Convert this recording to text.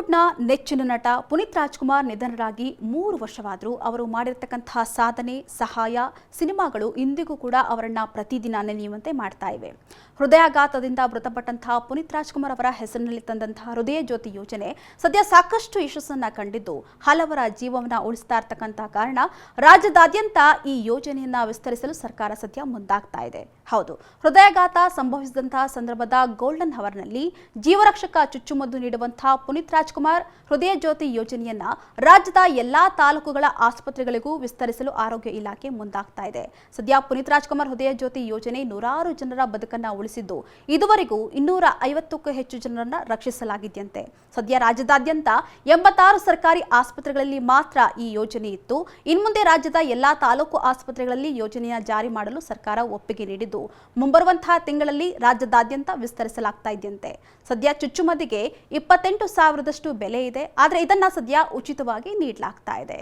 ಬಾಲಿವುಡ್ನ ನೆಚ್ಚಿನ ನಟ ಪುನೀತ್ ರಾಜ್ಕುಮಾರ್ ನಿಧನರಾಗಿ 3 ವರ್ಷವಾದರೂ ಅವರು ಮಾಡಿರತಕ್ಕಂತಹ ಸಾಧನೆ, ಸಹಾಯ, ಸಿನಿಮಾಗಳು ಇಂದಿಗೂ ಕೂಡ ಅವರನ್ನ ಪ್ರತಿದಿನ ನೆನೆಯುವಂತೆ ಮಾಡ್ತಾ ಇವೆ. ಹೃದಯಾಘಾತದಿಂದ ಮೃತಪಟ್ಟಂತಹ ಪುನೀತ್ ರಾಜ್ಕುಮಾರ್ ಅವರ ಹೆಸರಿನಲ್ಲಿ ತಂದಂತಹ ಹೃದಯ ಜ್ಯೋತಿ ಯೋಜನೆ ಸದ್ಯ ಸಾಕಷ್ಟು ಯಶಸ್ಸನ್ನ ಕಂಡಿದ್ದು ಹಲವರ ಜೀವವನ್ನ ಉಳಿಸ್ತಾ ಇರತಕ್ಕಂತಹ ಕಾರಣ ರಾಜ್ಯದಾದ್ಯಂತ ಈ ಯೋಜನೆಯನ್ನ ವಿಸ್ತರಿಸಲು ಸರ್ಕಾರ ಸದ್ಯ ಮುಂದಾಗ್ತಾ ಇದೆ. ಹೌದು, ಹೃದಯಾಘಾತ ಸಂಭವಿಸಿದಂತಹ ಸಂದರ್ಭದ ಗೋಲ್ಡನ್ ಅವರ್ನಲ್ಲಿ ಜೀವರಕ್ಷಕ ಚುಚ್ಚುಮದ್ದು ನೀಡುವಂತಹ ಪುನೀತ್ ರಾಜ್ಕುಮಾರ್ ಹೃದಯ ಜ್ಯೋತಿ ಯೋಜನೆಯನ್ನ ರಾಜ್ಯದ ಎಲ್ಲಾ ತಾಲೂಕುಗಳ ಆಸ್ಪತ್ರೆಗಳಿಗೂ ವಿಸ್ತರಿಸಲು ಆರೋಗ್ಯ ಇಲಾಖೆ ಮುಂದಾಗ್ತಾ ಇದೆ. ಸದ್ಯ ಪುನೀತ್ ರಾಜ್ಕುಮಾರ್ ಹೃದಯ ಜ್ಯೋತಿ ಯೋಜನೆ ನೂರಾರು ಜನರ ಬದುಕನ್ನ ಉಳಿಸಿದ್ದು ಇದುವರೆಗೂ 250ಕ್ಕೂ ಹೆಚ್ಚು ಜನರನ್ನ ರಕ್ಷಿಸಲಾಗಿದೆಯಂತೆ. ಸದ್ಯ ರಾಜ್ಯದಾದ್ಯಂತ 86 ಸರ್ಕಾರಿ ಆಸ್ಪತ್ರೆಗಳಲ್ಲಿ ಮಾತ್ರ ಈ ಯೋಜನೆ ಇತ್ತು. ಇನ್ಮುಂದೆ ರಾಜ್ಯದ ಎಲ್ಲಾ ತಾಲೂಕು ಆಸ್ಪತ್ರೆಗಳಲ್ಲಿ ಯೋಜನೆಯ ಜಾರಿ ಮಾಡಲು ಸರ್ಕಾರ ಒಪ್ಪಿಗೆ ನೀಡಿದ್ದು ಮುಂಬರುವಂತಹ ತಿಂಗಳಲ್ಲಿ ರಾಜ್ಯದಾದ್ಯಂತ ವಿಸ್ತರಿಸಲಾಗ್ತಾ ಇದೆಯಂತೆ. ಸದ್ಯ ಚುಚ್ಚುಮದ್ದಿಗೆ 28,000ದಷ್ಟು ಬೆಲೆ ಇದೆ. ಆದರೆ ಇದನ್ನ ಸದ್ಯ ಉಚಿತವಾಗಿ ನೀಡಲಾಗ್ತಾ ಇದೆ.